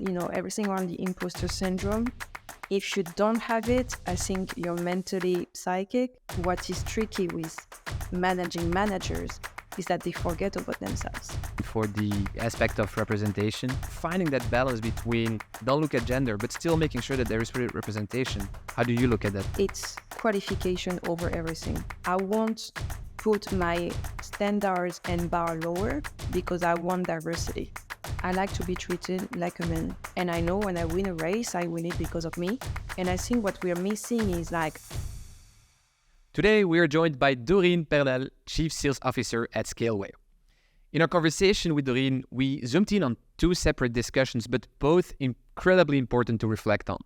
everything around the imposter syndrome. If you don't have it, I think you're mentally psychic. What is tricky with managing managers is that they forget about themselves. For the aspect of representation, finding that balance between don't look at gender, but still making sure that there is representation. How do you look at that? It's qualification over everything. I won't put my standards and bar lower because I want diversity. I like to be treated like a man. And I know when I win a race, I win it because of me. And I think what we're missing is Today, we are joined by Doreen Pernel, Chief Sales Officer at Scaleway. In our conversation with Doreen, we zoomed in on two separate discussions, but both incredibly important to reflect on.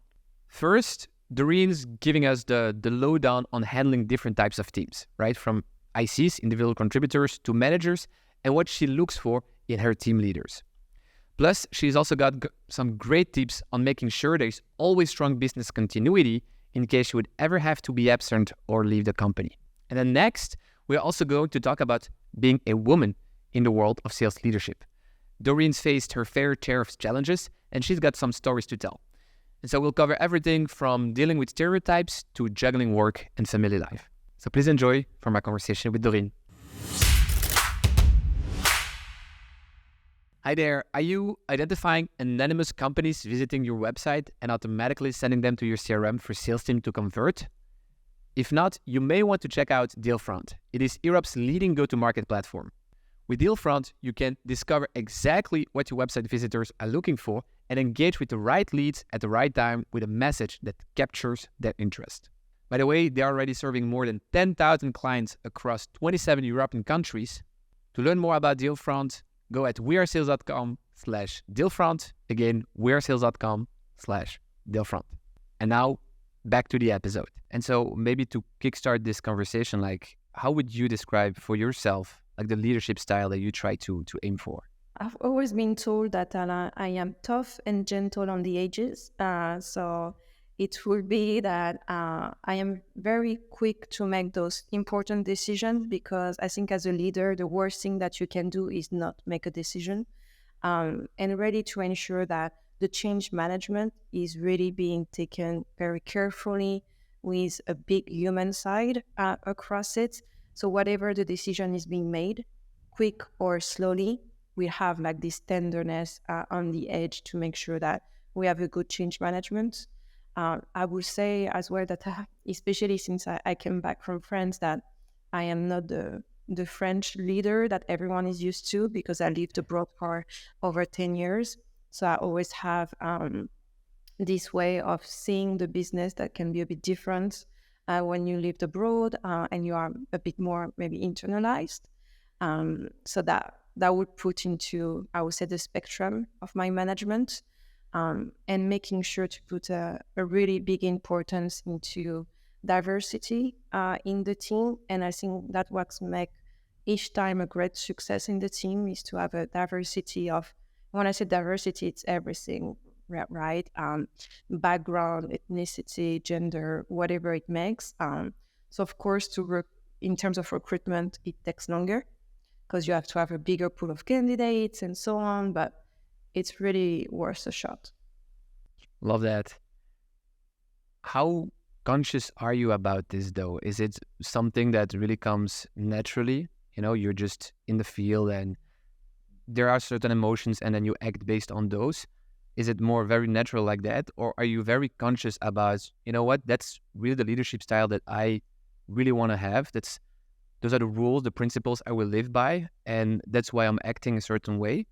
First, Doreen's giving us the lowdown on handling different types of teams, right? From ICs, individual contributors, to managers, and what she looks for in her team leaders. Plus, she's also got some great tips on making sure there's always strong business continuity in case you would ever have to be absent or leave the company. And then next, we're also going to talk about being a woman in the world of sales leadership. Doreen's faced her fair share of challenges, and she's got some stories to tell. And so we'll cover everything from dealing with stereotypes to juggling work and family life. So please enjoy from our conversation with Doreen. Hi there. Are you identifying anonymous companies visiting your website and automatically sending them to your CRM for sales team to convert? If not, you may want to check out Dealfront. It is Europe's leading go-to-market platform. With Dealfront, you can discover exactly what your website visitors are looking for and engage with the right leads at the right time with a message that captures their interest. By the way, they are already serving more than 10,000 clients across 27 European countries. To learn more about Dealfront, go at wearesales.com/Dealfront. Again, wearesales.com/Dealfront. And now, back to the episode. And so maybe to kickstart this conversation, how would you describe for yourself, the leadership style that you try to aim for? I've always been told that I am tough and gentle on the edges. So it will be that I am very quick to make those important decisions because I think as a leader, the worst thing that you can do is not make a decision, and ready to ensure that the change management is really being taken very carefully with a big human side across it. So whatever the decision is being made, quick or slowly, we have this tenderness on the edge to make sure that we have a good change management. I would say as well that, especially since I came back from France, that I am not the French leader that everyone is used to because I lived abroad for over 10 years. So I always have this way of seeing the business that can be a bit different when you lived abroad and you are a bit more maybe internalized. So that would put into, I would say, the spectrum of my management. And making sure to put a really big importance into diversity in the team. And I think that what makes each time a great success in the team is to have a diversity of, when I say diversity, it's everything, right? Background, ethnicity, gender, whatever it makes. So of course, in terms of recruitment, it takes longer because you have to have a bigger pool of candidates and so on, but it's really worth a shot. Love that. How conscious are you about this though? Is it something that really comes naturally? You're just in the field and there are certain emotions and then you act based on those. Is it more very natural like that? Or are you very conscious about, that's really the leadership style that I really want to have. Those are the rules, the principles I will live by. And that's why I'm acting a certain way.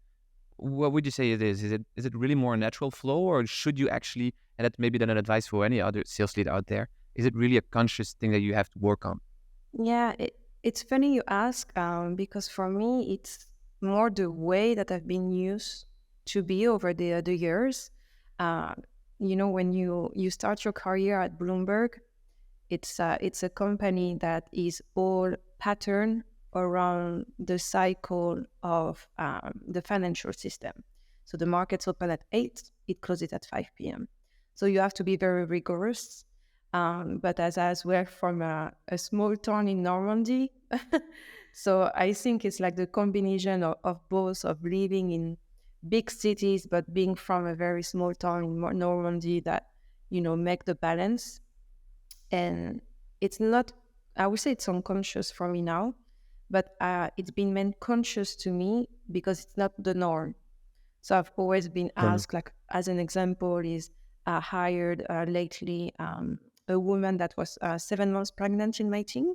What would you say it is? Is it really more a natural flow, or should you actually, and that's maybe then an advice for any other sales lead out there, is it really a conscious thing that you have to work on? Yeah, it's funny you ask, because for me, it's more the way that I've been used to be over the years. When you start your career at Bloomberg, it's a company that is all patterned around the cycle of the financial system. So the markets open at 8, it closes at 5 p.m. So you have to be very rigorous. But as we're from a small town in Normandy, so I think it's the combination of both, of living in big cities, but being from a very small town in Normandy that, make the balance. And it's not, I would say it's unconscious for me now, but it's been made conscious to me because it's not the norm. So I've always been Sure. asked, like, as an example, is I hired lately a woman that was 7 months pregnant in my team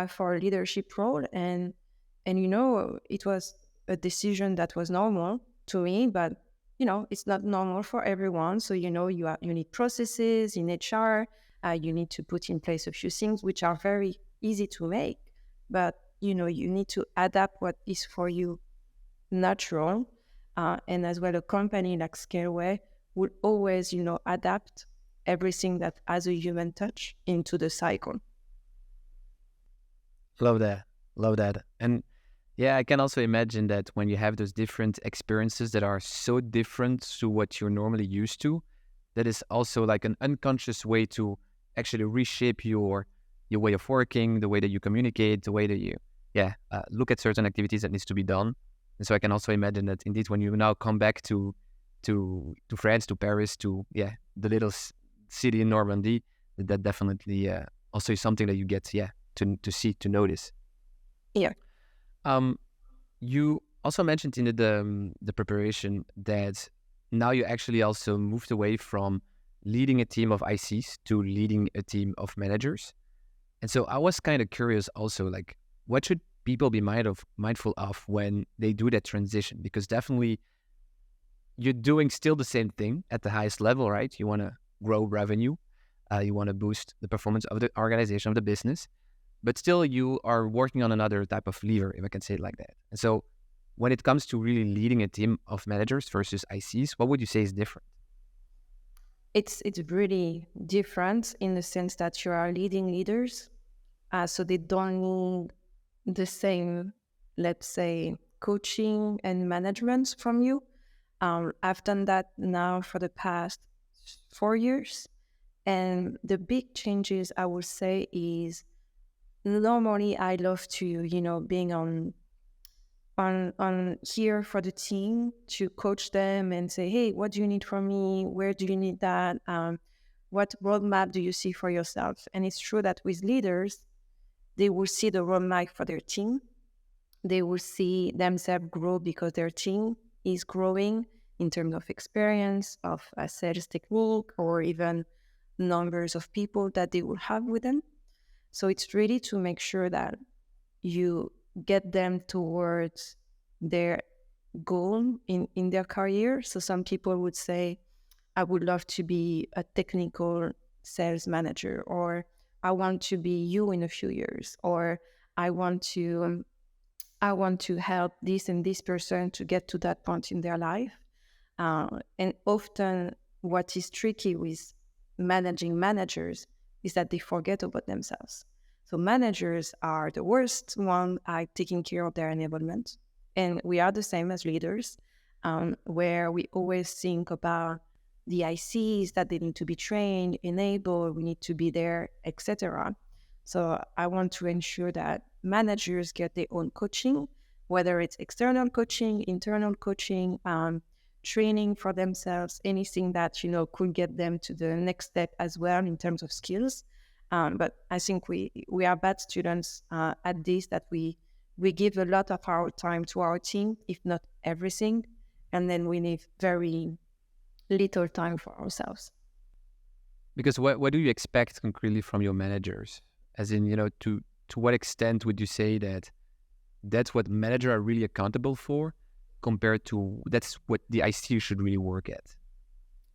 for a leadership role. And it was a decision that was normal to me, but, it's not normal for everyone. So, you need processes in HR. You need to put in place a few things which are very easy to make, but, you need to adapt what is for you natural. And as well, a company like Scaleway will always, adapt everything that has a human touch into the cycle. Love that. Love that. And yeah, I can also imagine that when you have those different experiences that are so different to what you're normally used to, that is also like an unconscious way to actually reshape your way of working, the way that you communicate, the way that you look at certain activities that needs to be done. And so I can also imagine that indeed when you now come back to France, to Paris, to the little city in Normandy, that definitely also is something that you get to see, to notice. Yeah. You also mentioned in the preparation that now you actually also moved away from leading a team of ICs to leading a team of managers. And so I was kind of curious also, like, what should people be mindful of when they do that transition? Because definitely you're doing still the same thing at the highest level, right? You want to grow revenue. You want to boost the performance of the organization, of the business. But still you are working on another type of lever, if I can say it like that. And so when it comes to really leading a team of managers versus ICs, what would you say is different? It's really different in the sense that you are leading leaders. So they don't need the same, let's say, coaching and management from you. I've done that now for the past 4 years. And the big changes, I would say, is normally I love to, being on here for the team to coach them and say, hey, what do you need from me? Where do you need that? What roadmap do you see for yourself? And it's true that with leaders, they will see the roadmap for their team. They will see themselves grow because their team is growing in terms of experience, of a sales technique, or even numbers of people that they will have with them. So it's really to make sure that you get them towards their goal in their career. So some people would say, I would love to be a technical sales manager, or I want to be you in a few years, or I want to help this and this person to get to that point in their life. And often what is tricky with managing managers is that they forget about themselves. So managers are the worst one at taking care of their enablement. And we are the same as leaders, where we always think about the ICs, that they need to be trained, enabled, we need to be there, etc. So I want to ensure that managers get their own coaching, whether it's external coaching, internal coaching, training for themselves, anything that, could get them to the next step as well in terms of skills. But I think we are bad students at this, that we give a lot of our time to our team, if not everything, and then we leave very little time for ourselves. Because what do you expect concretely from your managers? As in, to what extent would you say that that's what managers are really accountable for, compared to that's what the IC should really work at?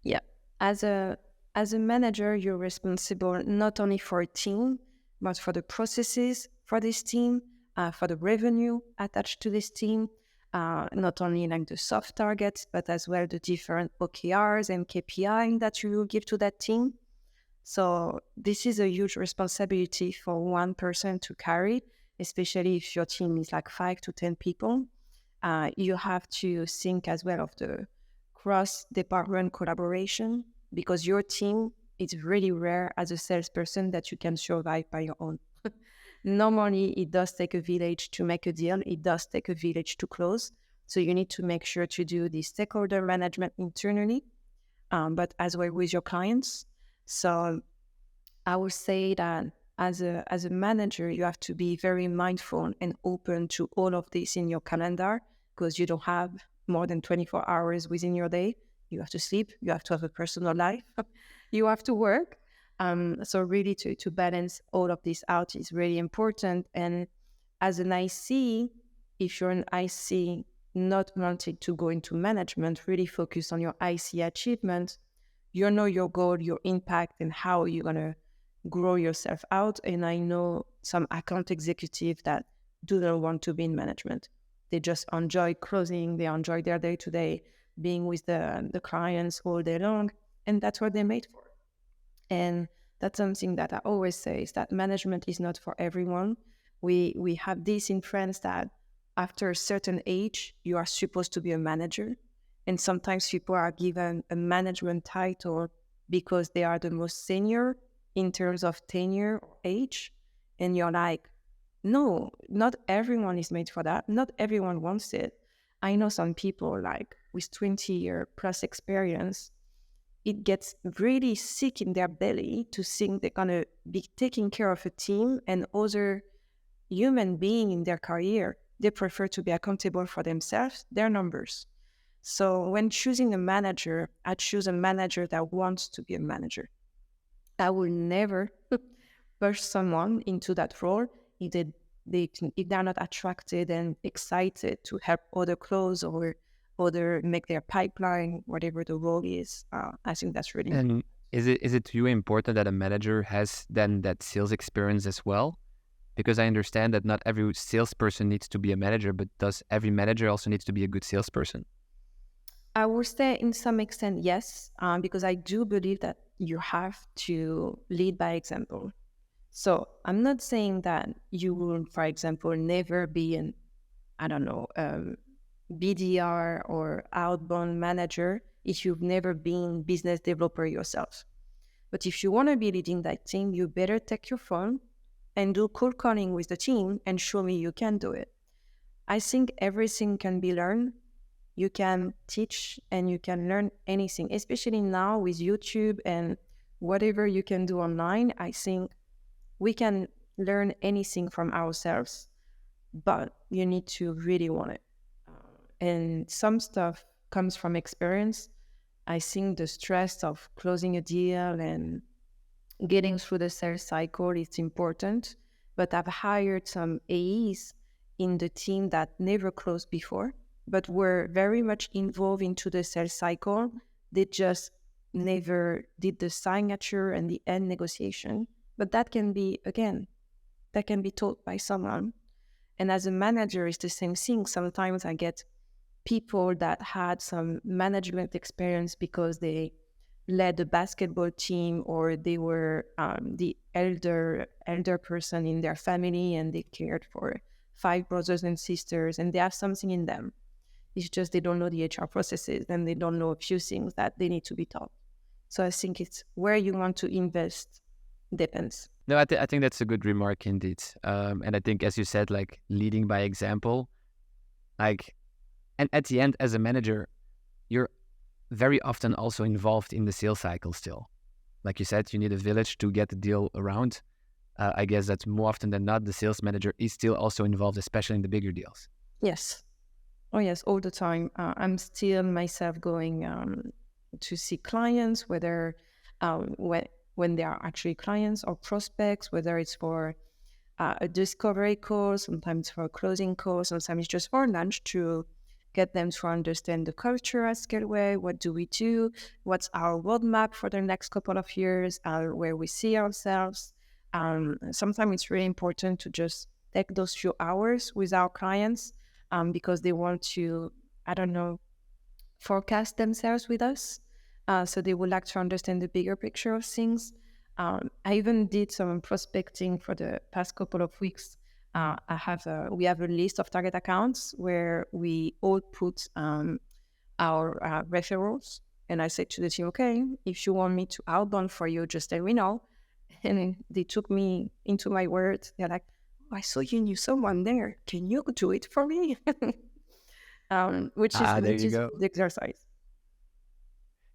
Yeah. As a manager, you're responsible not only for a team, but for the processes for this team, for the revenue attached to this team, not only like the soft targets, but as well the different OKRs and KPI that you will give to that team. So this is a huge responsibility for one person to carry, especially if your team is like 5 to 10 people. You have to think as well of the cross-department collaboration, because your team, it's really rare as a salesperson that you can survive by your own. Normally, it does take a village to make a deal. It does take a village to close. So you need to make sure to do the stakeholder management internally, but as well with your clients. So I would say that as a manager, you have to be very mindful and open to all of this in your calendar, because you don't have more than 24 hours within your day. You have to sleep, you have to have a personal life, you have to work. So really to balance all of this out is really important. And as an IC, if you're an IC not wanting to go into management, really focus on your IC achievement. You know your goal, your impact, and how you're going to grow yourself out. And I know some account executives that do not want to be in management. They just enjoy closing, they enjoy their day-to-day, being with the clients all day long, and that's what they're made for. And that's something that I always say, is that management is not for everyone. We have this in France that after a certain age, you are supposed to be a manager. And sometimes people are given a management title because they are the most senior in terms of tenure or age. And you're like, no, not everyone is made for that. Not everyone wants it. I know some people like with 20-year plus experience, it gets really sick in their belly to think they're going to be taking care of a team and other human being in their career. They prefer to be accountable for themselves, their numbers. So when choosing a manager, I choose a manager that wants to be a manager. I will never push someone into that role if they're not attracted and excited to help other close or other make their pipeline, whatever the role is. I think that's really important. And is it to you important that a manager has then that sales experience as well? Because I understand that not every salesperson needs to be a manager, but does every manager also needs to be a good salesperson? I would say in some extent, yes, because I do believe that you have to lead by example. So I'm not saying that you will, for example, never be an, I don't know, BDR or outbound manager if you've never been business developer yourself. But if you want to be leading that team, you better take your phone and do cold calling with the team and show me you can do it. I think everything can be learned. You can teach and you can learn anything, especially now with YouTube and whatever you can do online. I think we can learn anything from ourselves, but you need to really want it. And some stuff comes from experience. I think the stress of closing a deal and getting through the sales cycle is important, but I've hired some AEs in the team that never closed before, but were very much involved into the sales cycle. They just never did the signature and the end negotiation. But that can be, again, that can be taught by someone. And as a manager, it's the same thing. Sometimes I get people that had some management experience because they led a basketball team or they were the elder person in their family and they cared for 5 brothers and sisters and they have something in them. It's just they don't know the HR processes and they don't know a few things that they need to be taught. So I think it's where you want to invest depends. No, I think that's a good remark indeed. And I think, as you said, like leading by example, like, and at the end, as a manager, you're very often also involved in the sales cycle still. Like you said, you need a village to get the deal around. I guess that more often than not, the sales manager is still also involved, especially in the bigger deals. Yes. Oh, yes, all the time. I'm still myself going to see clients, whether when they are actually clients or prospects, whether it's for a discovery call, sometimes for a closing call, sometimes just for lunch to get them to understand the culture at Scaleway. What do we do? What's our roadmap for the next couple of years? Where we see ourselves. Sometimes it's really important to just take those few hours with our clients because they want to, I don't know, forecast themselves with us. So they would like to understand the bigger picture of things. I even did some prospecting for the past couple of weeks. We have a list of target accounts where we all put our referrals. And I said to the team, okay, if you want me to outbound for you, just let me know. And they took me into my word. They're like, oh, I saw you knew someone there. Can you do it for me? There which you is go. good exercise.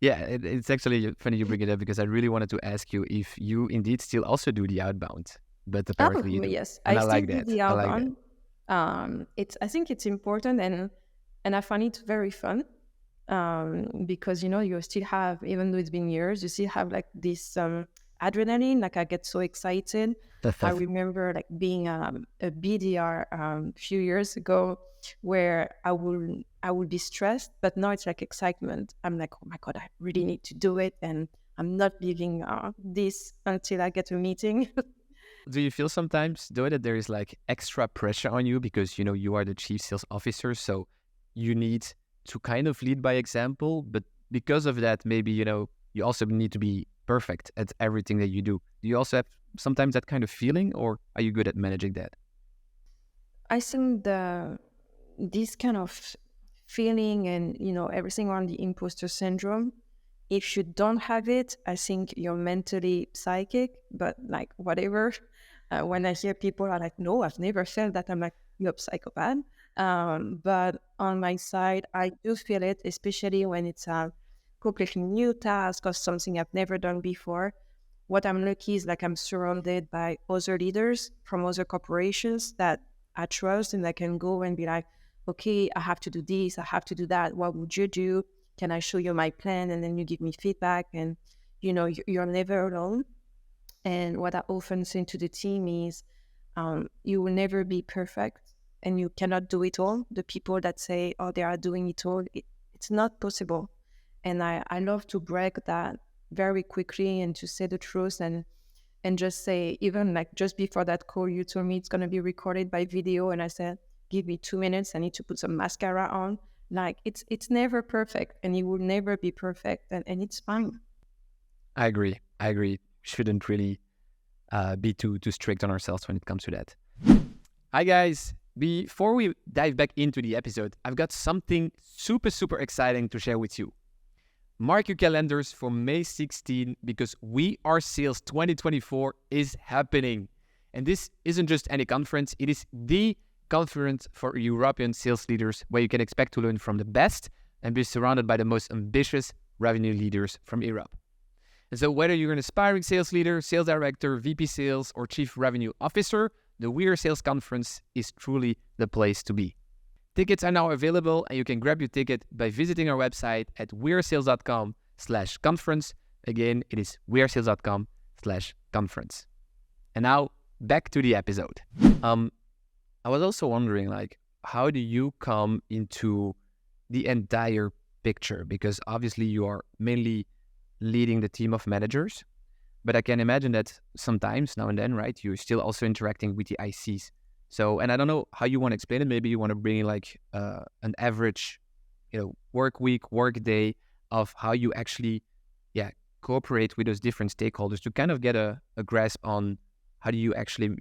Yeah, it's actually funny you bring it up because I really wanted to ask you if you indeed still also do the outbound, but Oh, apparently you do. yes, And I I still like do that. the I like that. outbound. It's I think it's important, and I find it very fun, because you still have, even though it's been years, you still have like this adrenaline. Like I get so excited. I remember like being a BDR a few years ago, where I would be stressed, but now it's like excitement. I'm like, oh my god, I really need to do it, and I'm not leaving this until I get a meeting. Do you feel sometimes, though, that there is like extra pressure on you because, you are the chief sales officer, so you need to kind of lead by example, but because of that, maybe, you also need to be perfect at everything that you do. Do you also have sometimes that kind of feeling, or are you good at managing that? I think this kind of feeling and everything around the imposter syndrome, if you don't have it, I think you're mentally psychic. But like whatever, when I hear people are like, "No, I've never felt that," I'm like, "You're a psychopath." But on my side, I do feel it, especially when it's a completely new task or something I've never done before. What I'm lucky is like I'm surrounded by other leaders from other corporations that I trust, and I can go and be like, okay, I have to do this, I have to do that. What would you do? Can I show you my plan? And then you give me feedback, and you're never alone. And what I often say to the team is, you will never be perfect, and you cannot do it all. The people that say, oh, they are doing it all, it's not possible. And I love to break that very quickly and to say the truth, and just say, even like just before that call, you told me it's going to be recorded by video. And I said, give me 2 minutes. I need to put some mascara on. Like it's never perfect, and it will never be perfect. And it's fine. I agree. I agree. Shouldn't really be too strict on ourselves when it comes to that. Hi guys. Before we dive back into the episode, I've got something super, super exciting to share with you. Mark your calendars for May 16 because We Are Sales 2024 is happening. And this isn't just any conference, it is the conference for European sales leaders where you can expect to learn from the best and be surrounded by the most ambitious revenue leaders from Europe. And so whether you're an aspiring sales leader, sales director, VP sales, or chief revenue officer, the We Are Sales conference is truly the place to be. Tickets are now available, and you can grab your ticket by visiting our website at wearesales.com/conference. Again, it is wearesales.com/conference. And now back to the episode. I was also wondering, like, how do you come into the entire picture? Because obviously you are mainly leading the team of managers, but I can imagine that sometimes now and then, right, you're still also interacting with the ICs. So, and I don't know how you want to explain it. Maybe you want to bring in like an average, work week, work day of how you actually, cooperate with those different stakeholders to kind of get a grasp on how do you actually,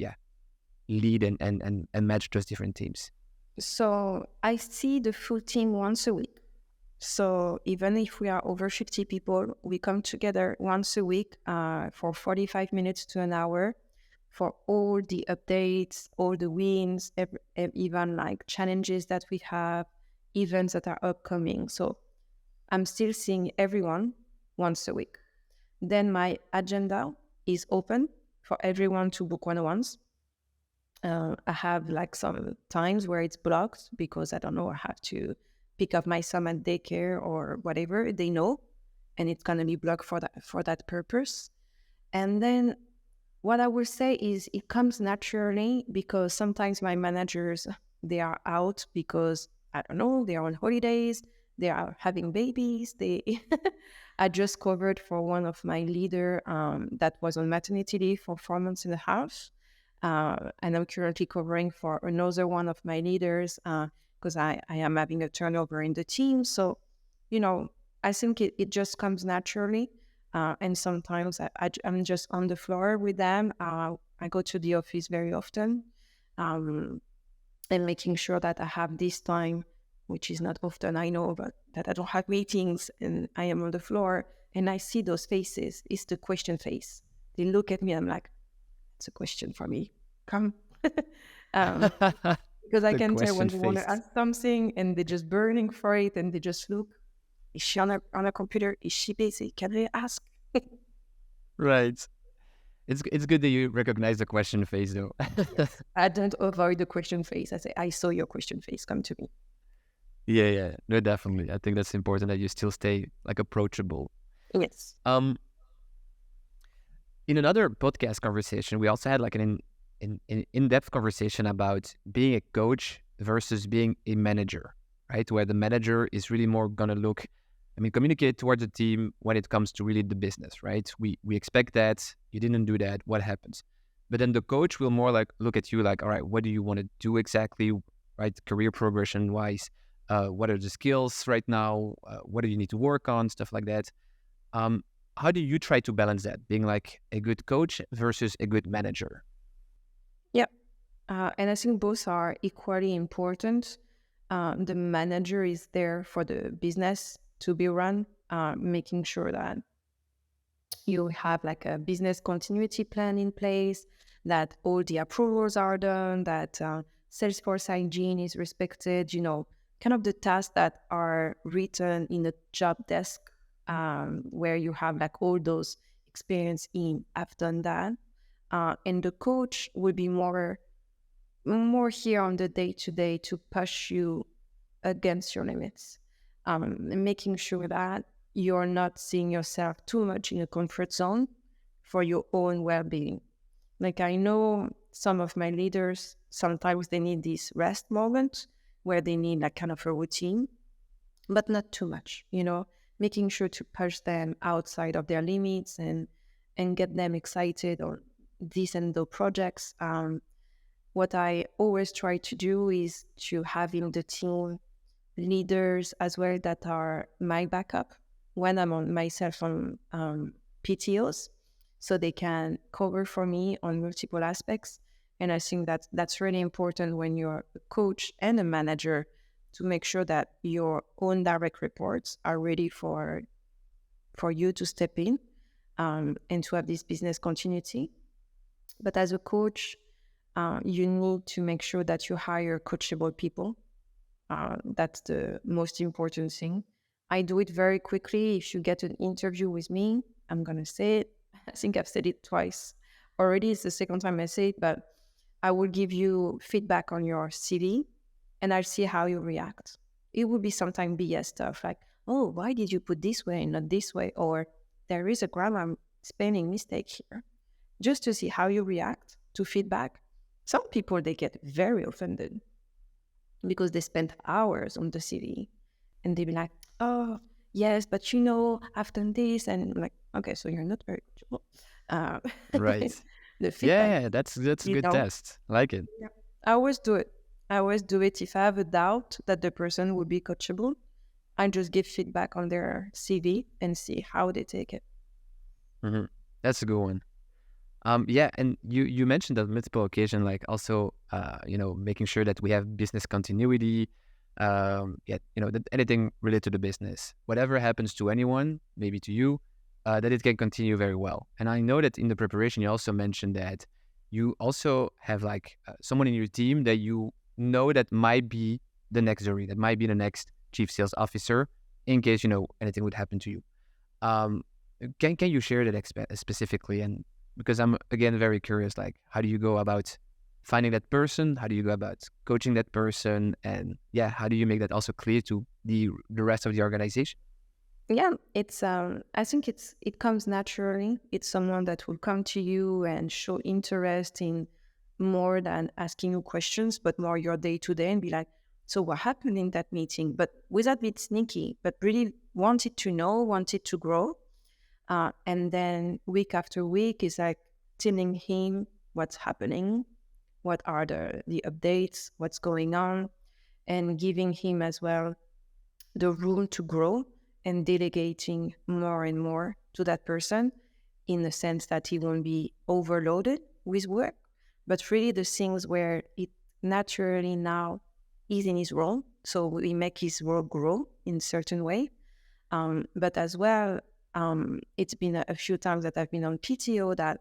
lead and manage those different teams. So I see the full team once a week. So even if we are over 50 people, we come together once a week for 45 minutes to an hour for all the updates, all the wins, even like challenges that we have, events that are upcoming. So I'm still seeing everyone once a week. Then my agenda is open for everyone to book one-on-ones. I have like some times where it's blocked because I don't know, I have to pick up my son at daycare or whatever, they know, and it's going to be blocked for that purpose. And then what I will say is it comes naturally because sometimes my managers, they are out because, I don't know, they are on holidays, they are having babies. I just covered for one of my leader that was on maternity leave for 4 months and a half. And I'm currently covering for another one of my leaders because I am having a turnover in the team. So, I think it just comes naturally. And sometimes I'm just on the floor with them. I go to the office very often and making sure that I have this time, which is not often, I know, but that I don't have meetings and I am on the floor and I see those faces. It's the question face. They look at me, I'm like, it's a question for me. Come. um, because I The can tell question when they want to faced. ask something and they're just burning for it and they just look, is she on a computer? Is she busy? Can I ask? Right. It's good that you recognize the question phase though. Yes. I don't avoid the question face. I say, I saw your question face. Come to me. Yeah, yeah. No, definitely. I think that's important that you still stay like approachable. Yes. Um, in another podcast conversation, we also had like an in-depth conversation about being a coach versus being a manager, right? Where the manager is really more gonna look, I mean, communicate towards the team when it comes to really the business, right? We expect that, you didn't do that, what happens? But then the coach will more like look at you like, all right, what do you want to do exactly, right? Career progression wise, what are the skills right now? What do you need to work on? Stuff like that. Um, how do you try to balance that, being like a good coach versus a good manager? Yeah. And I think both are equally important. The manager is there for the business to be run, making sure that you have like a business continuity plan in place, that all the approvals are done, that Salesforce hygiene is respected, kind of the tasks that are written in the job desk, where you have like all those experience in, I've done that. And the coach will be more here on the day to day to push you against your limits, and making sure that you're not seeing yourself too much in a comfort zone for your own well-being. Like I know some of my leaders, sometimes they need this rest moment where they need like kind of a routine, but not too much, making sure to push them outside of their limits and get them excited or decent though projects. What I always try to do is to have in the team leaders as well that are my backup when I'm on myself on PTOs, so they can cover for me on multiple aspects. And I think that's really important when you're a coach and a manager, to make sure that your own direct reports are ready for you to step in, and to have this business continuity. But as a coach, you need to make sure that you hire coachable people. That's the most important thing. I do it very quickly. If you get an interview with me, I'm going to say it. I think I've said it twice already. It's the second time I say it, but I will give you feedback on your CV and I'll see how you react. It will be sometimes BS stuff like, oh, why did you put this way and not this way? Or there is a grammar spelling mistake here. Just to see how you react to feedback. Some people, they get very offended because they spent hours on the CV and they be like, oh, yes, but I've done this. And I'm like, okay, so you're not very coachable. Uh, Right. the feedback, Yeah, that's a you good know, test. I like it. yeah. I always do it. I always do it. If I have a doubt that the person will be coachable, I just give feedback on their CV and see how they take it. Hmm. That's a good one. Yeah, and you mentioned on multiple occasions, like also, making sure that we have business continuity. Yeah, that anything related to the business, whatever happens to anyone, maybe to you, that it can continue very well. And I know that in the preparation, you also mentioned that you also have like someone in your team that you know that might be the next Doreen, that might be the next chief sales officer, in case anything would happen to you. Um, can you share that specifically? And because I'm again very curious, like how do you go about finding that person? How do you go about coaching that person? And yeah, how do you make that also clear to the rest of the organization? Yeah, it's I think it comes naturally. It's someone that will come to you and show interest in more than asking you questions, but more your day to day and be like, so what happened in that meeting? But without being sneaky, but really wanted to know, wanted to grow. And then week after week is like telling him what's happening, what are the updates, what's going on, and giving him as well the room to grow and delegating more and more to that person, in the sense that he won't be overloaded with work, but really the things where it naturally now is in his role. So we make his role grow in a certain way. But as well, it's been a few times that I've been on PTO that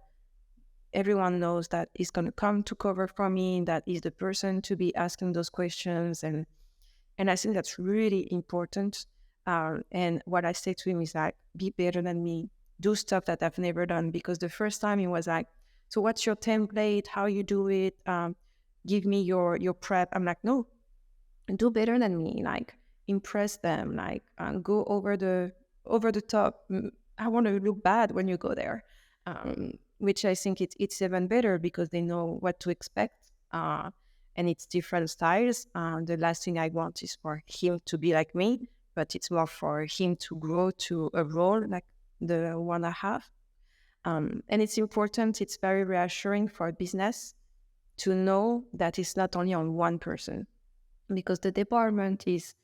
everyone knows that he's going to come to cover for me, that he's the person to be asking those questions. And I think that's really important. And what I say to him is like, be better than me, do stuff that I've never done. Because the first time he was like, so what's your template? How you do it? Give me your prep. I'm like, no, do better than me. Like, impress them. Like, go over the top. I want to look bad when you go there. Which I think it's even better because they know what to expect. And it's different styles. The last thing I want is for him to be like me, but it's more for him to grow to a role like the one I have. And it's important, it's very reassuring for a business to know that it's not only on one person, because the department is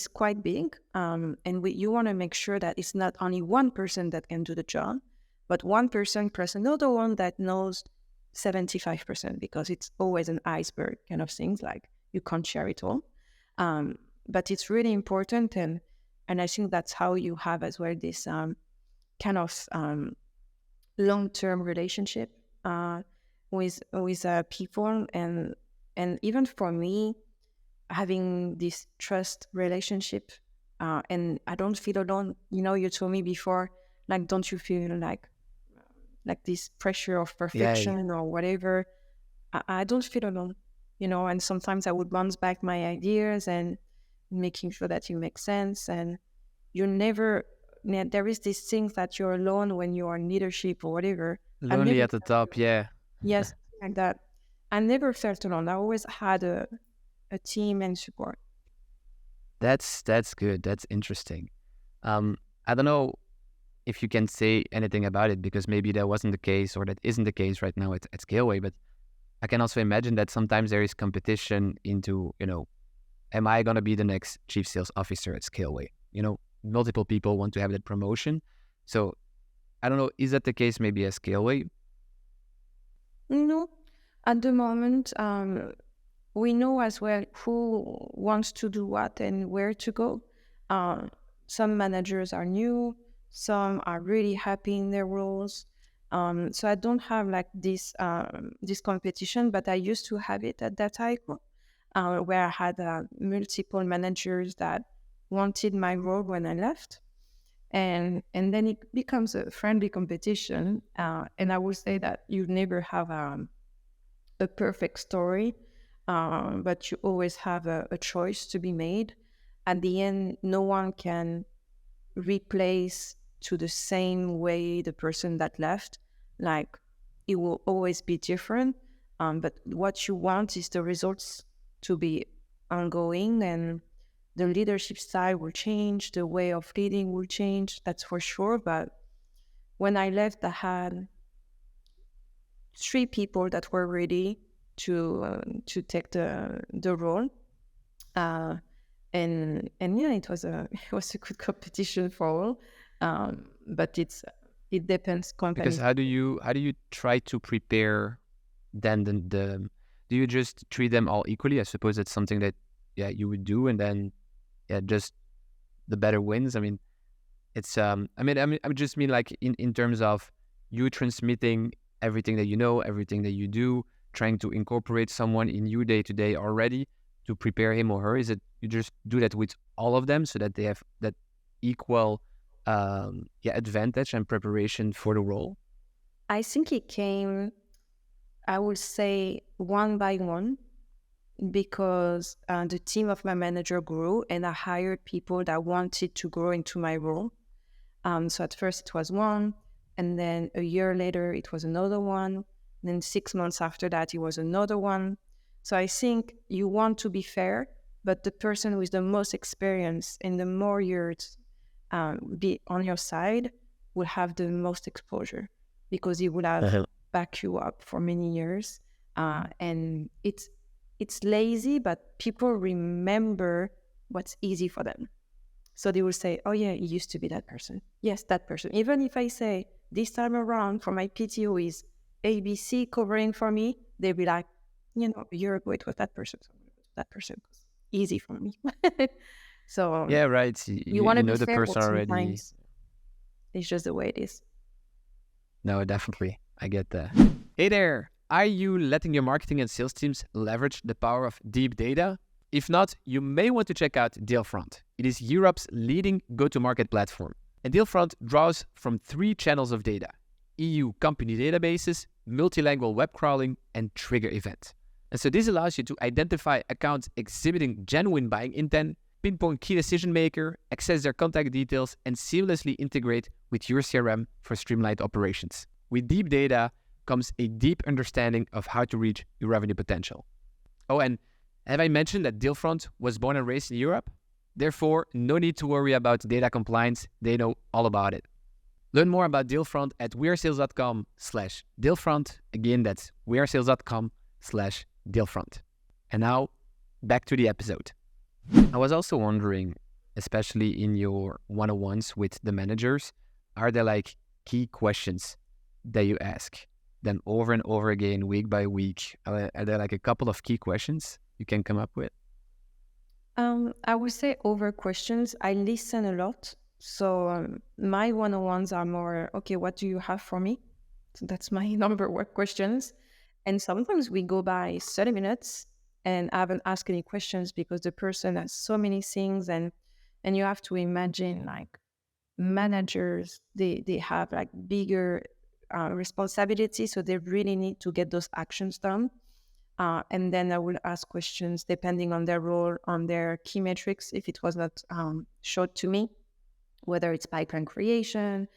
quite big. And you want to make sure that it's not only one person that can do the job, but one person plus another one that knows 75%, because it's always an iceberg kind of things, like you can't share it all. But it's really important, and I think that's how you have as well this kind of long-term relationship with people, and even for me, having this trust relationship, and I don't feel alone. You know, you told me before, like, don't you feel like this pressure of perfection or whatever? I don't feel alone, you know, and sometimes I would bounce back my ideas and making sure that it makes sense. And you never, there is this thing that you're alone when you are in leadership or whatever. Lonely at the top, yeah. Yes, like that. I never felt alone. I always had a team and support. That's good. That's interesting. I don't know if you can say anything about it, because maybe that wasn't the case, or that isn't the case right now at Scaleway, but I can also imagine that sometimes there is competition into, you know, am I going to be the next chief sales officer at Scaleway? You know, multiple people want to have that promotion. So I don't know, is that the case maybe at Scaleway? No, at the moment, we know as well who wants to do what and where to go. Some managers are new, some are really happy in their roles. So I don't have like this competition, but I used to have it at that time, where I had multiple managers that wanted my role when I left. And then it becomes a friendly competition. And I would say that you never have a perfect story, but you always have a choice to be made. At the end, no one can replace to the same way the person that left. Like, it will always be different. But what you want is the results to be ongoing, and the leadership style will change, the way of leading will change, that's for sure. But when I left, I had 3 people that were ready to take the role. And yeah, it was a good competition for all. But it depends company. Because how do you try to prepare then the do you just treat them all equally? I suppose it's something that you would do, and then just the better wins. I mean, it's I just mean like in terms of you transmitting everything that you know, everything that you do, trying to incorporate someone in you day to day already to prepare him or her. Is it you just do that with all of them so that they have that equal advantage and preparation for the role? I think it came, I would say, one by one, because the team of my manager grew, and I hired people that wanted to grow into my role. So at first it was one, and then a year later it was another one, and then 6 months after that it was another one. So I think you want to be fair, but the person with the most experience and the more years be on your side will have the most exposure, because he would have backed you up for many years. And it's lazy, but people remember what's easy for them. So they will say, oh yeah, it used to be that person. Yes, that person. Even if I say this time around for my PTO is ABC covering for me, they'll be like, you know, a year ago it was that person. So that person was easy for me. So yeah, right. You want to know be the fair, person already. It's just the way it is. No, definitely. I get that. Hey there! Are you letting your marketing and sales teams leverage the power of deep data? If not, you may want to check out Dealfront. It is Europe's leading go-to-market platform. And Dealfront draws from 3 channels of data: EU company databases, multilingual web crawling, and trigger events. And so this allows you to identify accounts exhibiting genuine buying intent, pinpoint key decision maker, access their contact details, and seamlessly integrate with your CRM for streamlined operations. With deep data comes a deep understanding of how to reach your revenue potential. Oh, and have I mentioned that Dealfront was born and raised in Europe? Therefore, no need to worry about data compliance. They know all about it. Learn more about Dealfront at wearesales.com/Dealfront. Again, that's wearesales.com/Dealfront. And now, back to the episode. I was also wondering, especially in your one-on-ones with the managers, are there like key questions that you ask them over and over again, week by week? Are there like a couple of key questions you can come up with? I would say over questions. I listen a lot. So my one-on-ones are more, okay, what do you have for me? So that's my number one questions. And sometimes we go by 30 minutes and I haven't asked any questions because the person has so many things, and you have to imagine like managers, they have like bigger responsibility, so they really need to get those actions done. And then I will ask questions depending on their role, on their key metrics, if it was not showed to me, whether it's pipeline creation,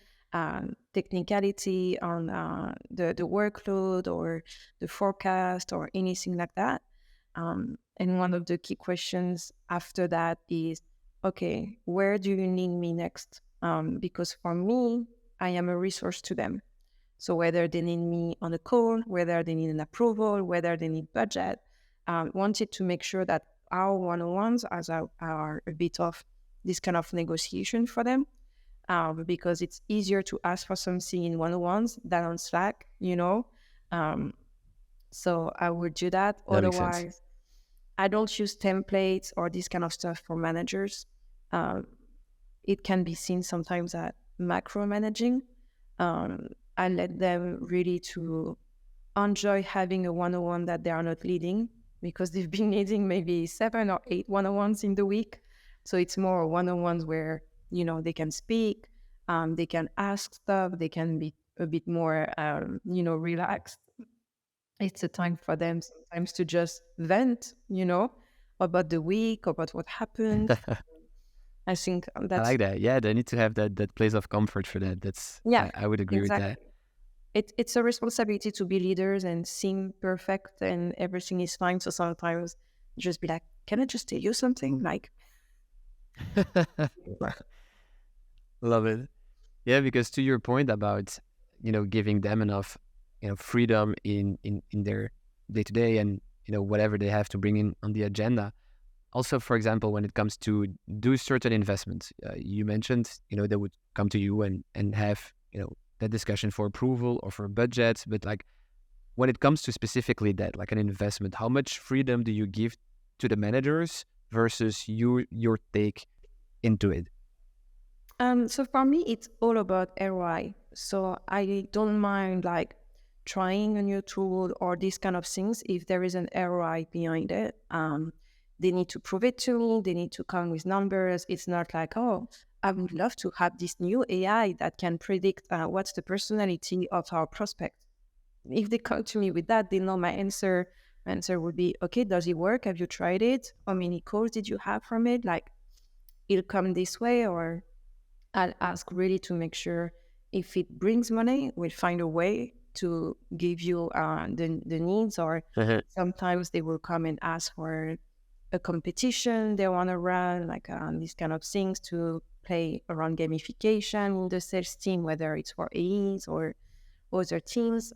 technicality on the workload or the forecast or anything like that. And one of the key questions after that is, okay, where do you need me next? Because for me, I am a resource to them. So whether they need me on a call, whether they need an approval, whether they need budget, wanted to make sure that our one-on-ones are a bit of this kind of negotiation for them, because it's easier to ask for something in one-on-ones than on Slack, So I would do that. That makes sense. Otherwise, I don't use templates or this kind of stuff for managers. It can be seen sometimes at macro-managing. I let them really to enjoy having a one-on-one that they are not leading, because they've been leading maybe 7 or 8 one-on-ones in the week. So it's more one-on-ones where, they can speak, they can ask stuff, they can be a bit more, relaxed. It's a time for them sometimes to just vent, about the week, about what happened. I think I that's... like that. Yeah, they need to have that place of comfort for that. Yeah, I would agree with that. It's a responsibility to be leaders and seem perfect and everything is fine. So sometimes just be like, can I just tell you something? Like, Love it. Yeah, because to your point about, giving them enough, freedom in their day-to-day and, whatever they have to bring in on the agenda. Also, for example, when it comes to do certain investments, you mentioned, they would come to you and have, that discussion for approval or for budgets. But like, when it comes to specifically that, like an investment, how much freedom do you give to the managers versus your take into it? So for me, it's all about ROI. So I don't mind like trying a new tool or these kind of things if there is an ROI behind it. They need to prove it to me. They need to come with numbers. It's not like, oh, I would love to have this new AI that can predict what's the personality of our prospect. If they come to me with that, they know my answer. My answer would be, okay, does it work? Have you tried it? How many calls did you have from it? Like, it'll come this way, or I'll ask really to make sure if it brings money, we'll find a way to give you the needs. Or sometimes they will come and ask for a competition they want to run, like these kind of things to play around gamification in the sales team, whether it's for AEs or other teams.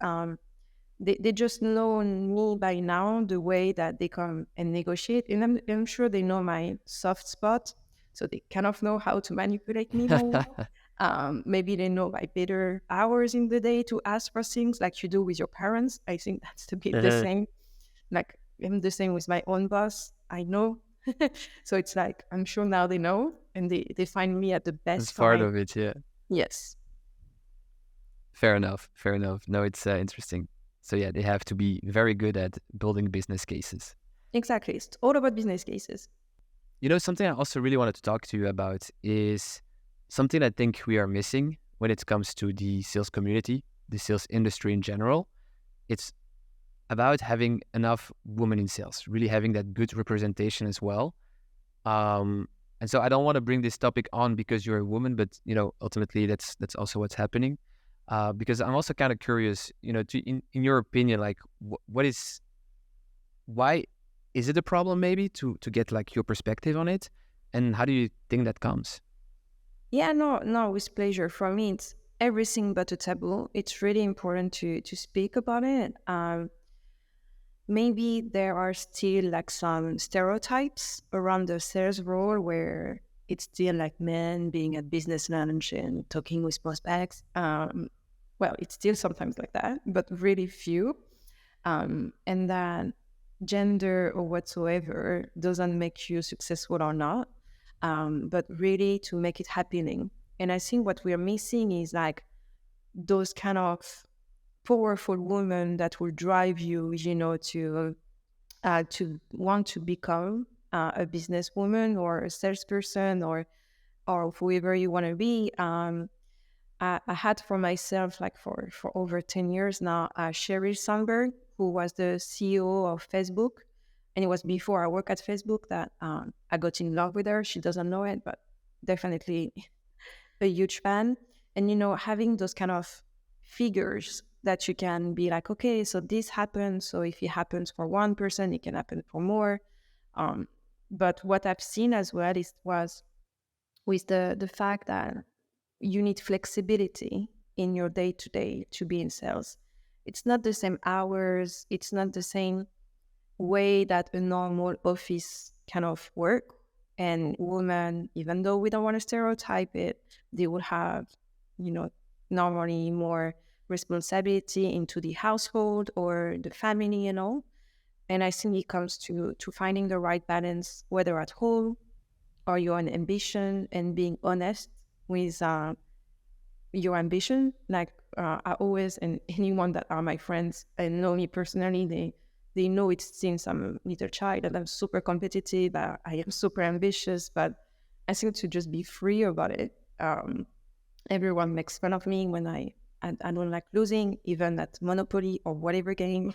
They just know me by now, the way that they come and negotiate. And I'm sure they know my soft spot, so they kind of know how to manipulate me more. Maybe they know my better hours in the day to ask for things, like you do with your parents. I think that's a bit the same. Like, I'm the same with my own boss. I know. So it's like, I'm sure now they know, and they find me at the best That's part time. of it, yeah. Yes. Fair enough. No, it's interesting. So yeah, they have to be very good at building business cases. Exactly. It's all about business cases. Something I also really wanted to talk to you about is something I think we are missing when it comes to the sales community, the sales industry in general. It's about having enough women in sales, really having that good representation as well. And so I don't want to bring this topic on because you're a woman, but ultimately that's also what's happening. Because I'm also kind of curious, in your opinion, like why is it a problem maybe to get like your perspective on it, and how do you think that comes? Yeah, no, with pleasure. For me, it's everything but a taboo. It's really important to speak about it. Maybe there are still like some stereotypes around the sales role where it's still like men being at business lunch and talking with prospects. Well, it's still sometimes like that, but really few. And that gender or whatsoever doesn't make you successful or not, but really to make it happening. And I think what we're missing is like those kind of powerful women that will drive you, to want to become a businesswoman or a salesperson or whoever you want to be. I had for myself, like for over 10 years now, Sheryl Sandberg, who was the CEO of Facebook. And it was before I worked at Facebook that I got in love with her. She doesn't know it, but definitely a huge fan. And, having those kind of figures that you can be like, okay, so this happens. So if it happens for one person, it can happen for more. But what I've seen as well was with the fact that you need flexibility in your day-to-day to be in sales. It's not the same hours. It's not the same way that a normal office kind of work. And women, even though we don't want to stereotype it, they will have, normally more responsibility into the household or the family and all. And I think it comes to finding the right balance, whether at home or your own ambition, and being honest with your ambition. Like I always, and anyone that are my friends and know me personally, they know it since I'm a little child that I'm super competitive. I am super ambitious, but I think to just be free about it. Everyone makes fun of me when I don't like losing, even at Monopoly or whatever game.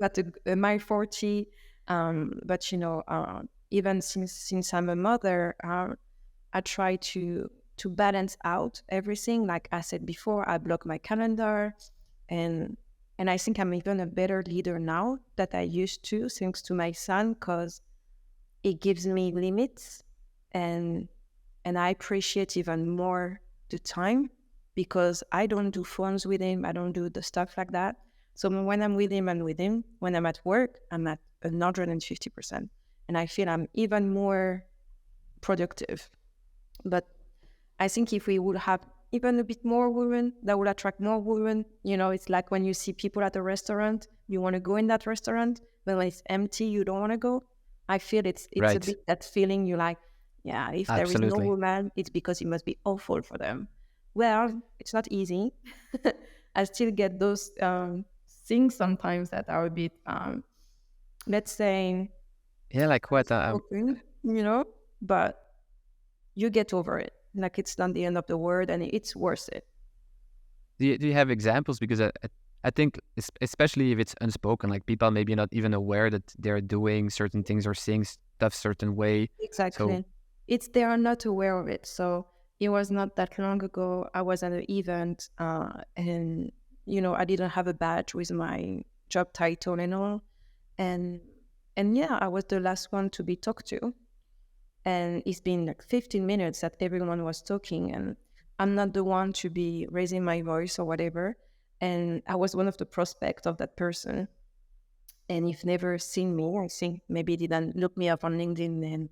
But my 40, but even since I'm a mother, I try to balance out everything. Like I said before, I block my calendar, and I think I'm even a better leader now that I used to, thanks to my son, because it gives me limits, and I appreciate even more the time, because I don't do phones with him. I don't do the stuff like that. So when I'm with him, I'm with him. When I'm at work, I'm at 150%. And I feel I'm even more productive. But I think if we would have even a bit more women, that would attract more women. It's like when you see people at a restaurant, you want to go in that restaurant, but when it's empty, you don't want to go. I feel it's a Right. bit that feeling you like, yeah, if there is no Absolutely. woman, it's because it must be awful for them. Well, it's not easy. I still get those things sometimes that are a bit, let's say, Yeah, like what? open, but you get over it. Like it's not the end of the world, and it's worth it. Do you have examples? Because I think especially if it's unspoken, like people maybe not even aware that they're doing certain things or saying stuff certain way. So Exactly. They are not aware of it. So it was not that long ago. I was at an event, and I didn't have a badge with my job title and all, and yeah, I was the last one to be talked to, and it's been like 15 minutes that everyone was talking, and I'm not the one to be raising my voice or whatever, and I was one of the prospects of that person, and you've never seen me. I think maybe didn't look me up on LinkedIn, and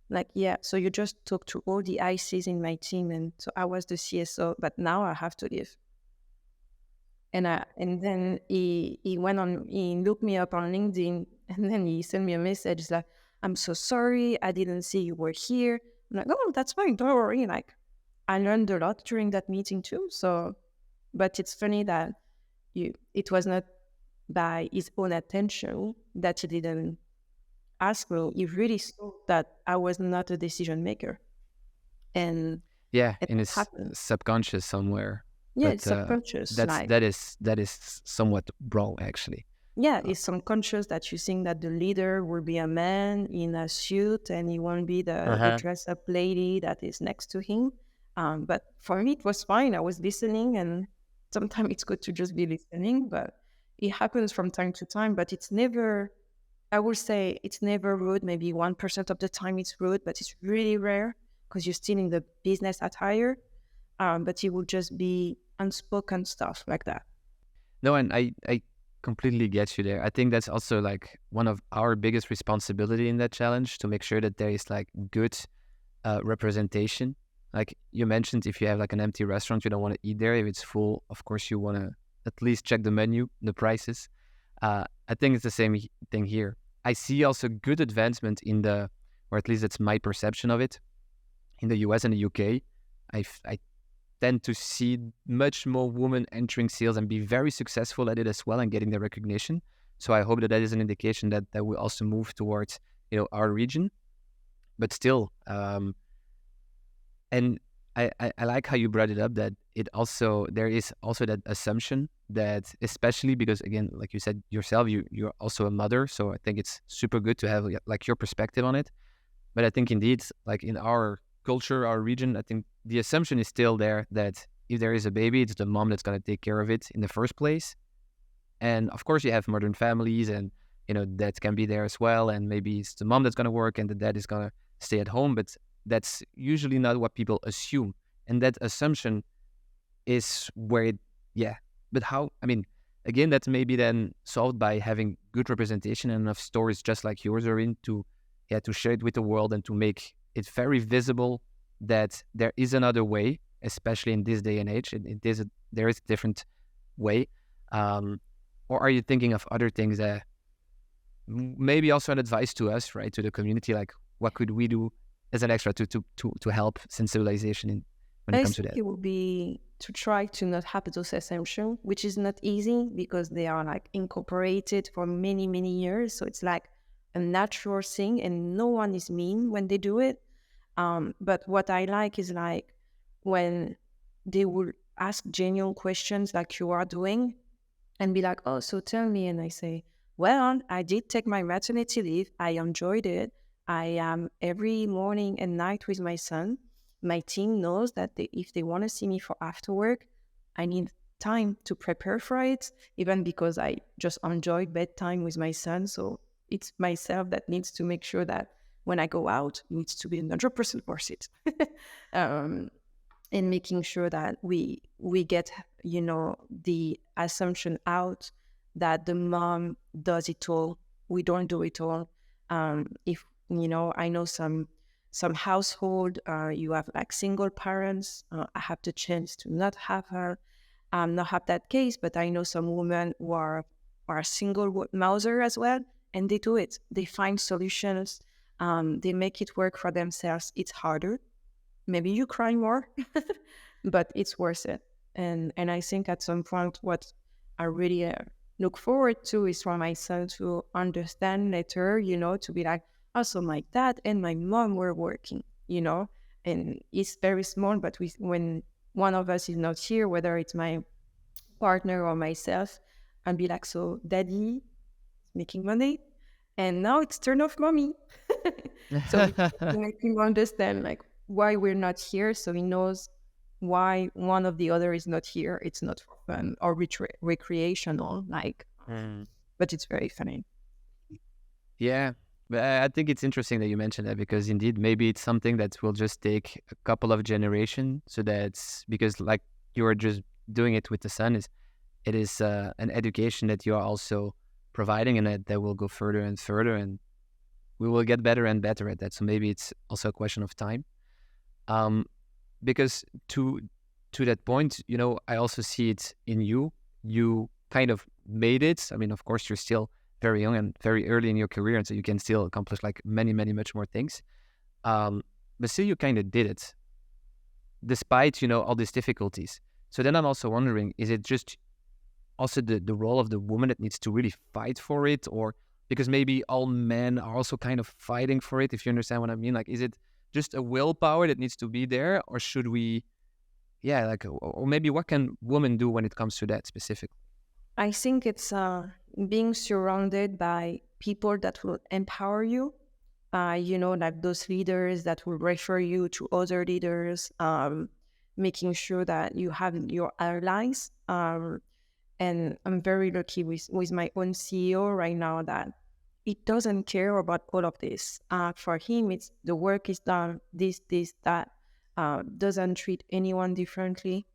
like, yeah, so you just talked to all the ICs in my team, and so I was the CSO, but now I have to leave. And then he went on, he looked me up on LinkedIn, and then he sent me a message like, I'm so sorry, I didn't see you were here. I'm like, oh, that's fine, don't worry. Like, I learned a lot during that meeting too. So, but it's funny that it was not by his own attention that he didn't ask me. He really saw that I was not a decision maker, and Yeah, it in his happened. subconscious somewhere. Yeah, But it's subconscious. that's Like, that is somewhat wrong, actually. yeah, Uh, it's subconscious that you think that the leader will be a man in a suit and he won't be the Uh-huh. dress up lady that is next to him. But for me, it was fine. I was listening, and sometimes it's good to just be listening, but it happens from time to time. But it's never, I would say, it's never rude. Maybe 1% of the time it's rude, but it's really rare because you're still in the business attire. But it would just be unspoken stuff like that. No, and I completely get you there. I think that's also like one of our biggest responsibility in that challenge, to make sure that there is like good representation. Like you mentioned, if you have like an empty restaurant, you don't want to eat there. If it's full, of course, you want to at least check the menu, the prices. I think it's the same thing here. I see also good advancement in the, or at least that's my perception of it, in the US and the UK. I tend to see much more women entering sales and be very successful at it as well and getting the recognition. So I hope that that is an indication that that will also move towards, our region. But still, and I like how you brought it up, that there is also that assumption that, especially because, again, like you said yourself, you're also a mother, so I think it's super good to have like your perspective on it. But I think indeed, like in our culture, our region, I think the assumption is still there that if there is a baby, it's the mom that's going to take care of it in the first place. And of course, you have modern families, and dads can be there as well, and maybe it's the mom that's going to work and the dad is going to stay at home. But that's usually not what people assume, and that assumption is where it, yeah. But how? I mean, again, that's maybe then solved by having good representation and enough stories just like yours are in to share it with the world and to make it very visible that there is another way, especially in this day and age. There is a different way. Or are you thinking of other things that maybe also an advice to us, right, to the community, like what could we do as an extra to help sensibilization when it I comes to think that? it would be to try to not have those assumptions, which is not easy because they are like incorporated for many, many years. So it's like a natural thing, and no one is mean when they do it. But what I like is like when they will ask genuine questions like you are doing, and be like, oh, so tell me. And I say, well, I did take my maternity leave. I enjoyed it. I am every morning and night with my son. My team knows that if they want to see me for after work, I need time to prepare for it, even because I just enjoyed bedtime with my son. So it's myself that needs to make sure that when I go out, it needs to be 100% worth it. um, and making sure that we get the assumption out that the mom does it all. We don't do it all. If I know some household, you have like single parents. I have the chance to not have that case, but I know some women who are single mother as well, and they do it. They find solutions. They make it work for themselves. It's harder. Maybe you cry more, but it's worth it. And I think at some point, what I really look forward to is for my son to understand later, to be like, also my dad and my mom were working, and it's very small, but when one of us is not here, whether it's my partner or myself, and be like, so daddy is making money, and now it's turn off mommy. So to make him understand like why we're not here, so he knows why one of the other is not here. It's not for fun or recreational, like, Mm. but it's very funny. Yeah, but I think it's interesting that you mentioned that, because indeed maybe it's something that will just take a couple of generations. So that's because, like, you are just doing it with the son, it is an education that you are also providing, and that will go further and further, and we will get better and better at that. So maybe it's also a question of time. Um, because to that point, I also see it in you. You kind of made it. I mean, of course, you're still very young and very early in your career, and so you can still accomplish like many, many, much more things. But still, you kind of did it, despite all these difficulties. So then I'm also wondering: is it just also the role of the woman that needs to really fight for it, or because maybe all men are also kind of fighting for it, if you understand what I mean? Like, is it just a willpower that needs to be there, or should we, yeah, like, or maybe what can women do when it comes to that specifically? I think it's being surrounded by people that will empower you. Like those leaders that will refer you to other leaders, making sure that you have your allies. And I'm very lucky with my own CEO right now that it doesn't care about all of this. For him, it's the work is done, this, that. Doesn't treat anyone differently,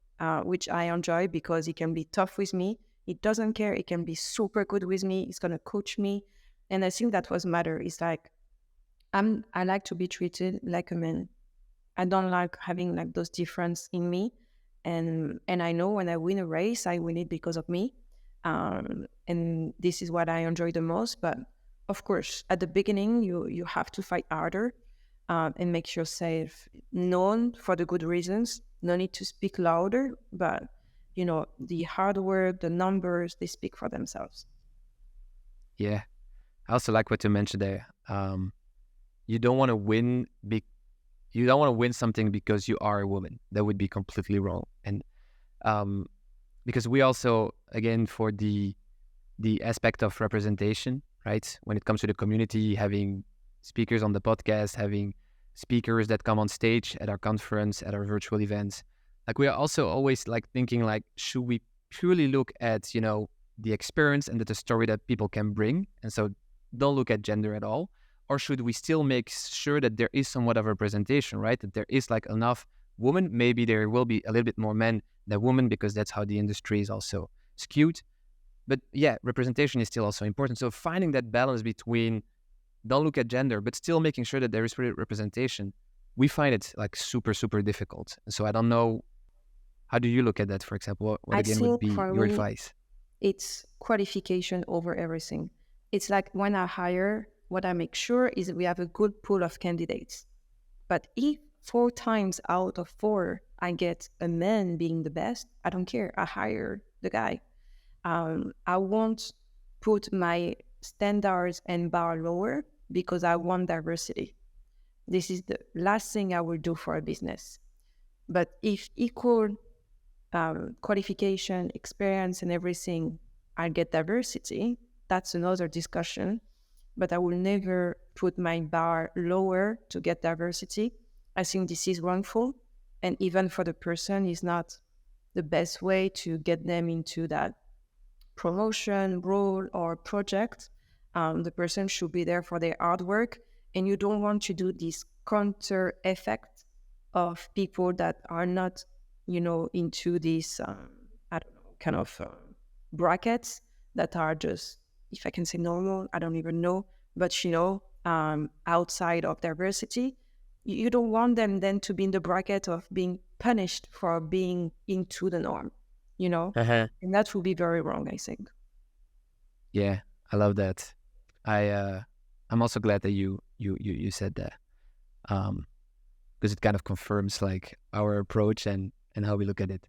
which I enjoy because he can be tough with me. He doesn't care. He can be super good with me. He's going to coach me. And I think that was matter. It's like, I like to be treated like a man. I don't like having like those difference in me. And I know when I win a race, I win it because of me. And this is what I enjoy the most. But of course, at the beginning, you have to fight harder and make yourself known for the good reasons. No need to speak louder, but the hard work, the numbers, they speak for themselves. Yeah. I also like what you mentioned there. You don't want to win you don't want to win something because you are a woman. That would be completely wrong. And because we also, again, for the aspect of representation, right? When it comes to the community, having speakers on the podcast, having speakers that come on stage at our conference, at our virtual events, like we are also always like thinking like, should we purely look at, the experience and the story that people can bring? And so don't look at gender at all. Or should we still make sure that there is somewhat of representation, right? That there is like enough women. Maybe there will be a little bit more men than women because that's how the industry is also skewed. But yeah, representation is still also important. So finding that balance between don't look at gender, but still making sure that there is representation, we find it like super, super difficult. So I don't know, how do you look at that, for example? What again would be your advice? It's qualification over everything. It's like when I hire, what I make sure is we have a good pool of candidates. But if 4 times out of 4 I get a man being the best, I don't care. I hire the guy. I won't put my standards and bar lower because I want diversity. This is the last thing I will do for a business. But if equal qualification, experience, and everything, I get diversity, that's another discussion. But I will never put my bar lower to get diversity. I think this is wrongful. And even for the person, is not the best way to get them into that promotion, role, or project. The person should be there for their hard work. And you don't want to do this counter effect of people that are not, into these, kind of brackets that are just, if I can say normal, I don't even know, but outside of diversity, you don't want them then to be in the bracket of being punished for being into the norm, and that would be very wrong, I think. Yeah, I love that. I'm also glad that you said that, because it kind of confirms like our approach and how we look at it.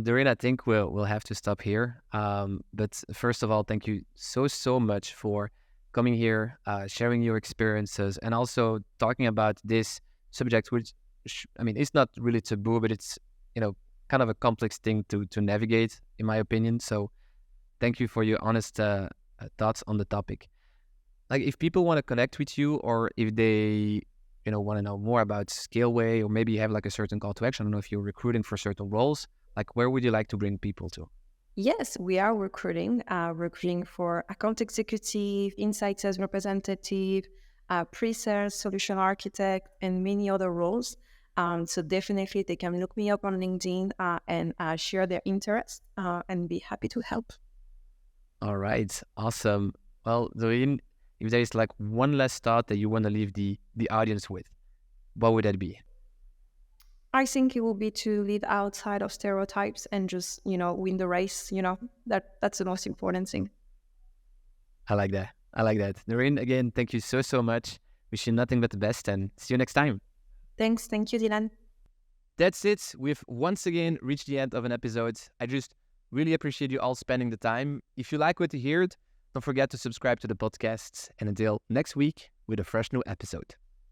Doreen, I think we'll have to stop here. But first of all, thank you so much for coming here, sharing your experiences, and also talking about this subject, which it's not really taboo, but it's kind of a complex thing to navigate, in my opinion. So, thank you for your honest thoughts on the topic. Like, if people want to connect with you, or if they want to know more about Scaleway, or maybe you have like a certain call to action. I don't know if you're recruiting for certain roles. Like, where would you like to bring people to? Yes, we are recruiting for account executive, inside sales representative, pre-sales, solution architect, and many other roles. So definitely they can look me up on LinkedIn and share their interest and be happy to help. All right. Awesome. Well, Doreen, if there is like one last thought that you want to leave the audience with, what would that be? I think it will be to live outside of stereotypes and just, win the race. That's the most important thing. I like that. Doreen, again, thank you so much. Wish you nothing but the best, and see you next time. Thanks. Thank you, Dylan. That's it. We've once again reached the end of an episode. I just Really appreciate you all spending the time. If you like what you heard, don't forget to subscribe to the podcast. And until next week with a fresh new episode.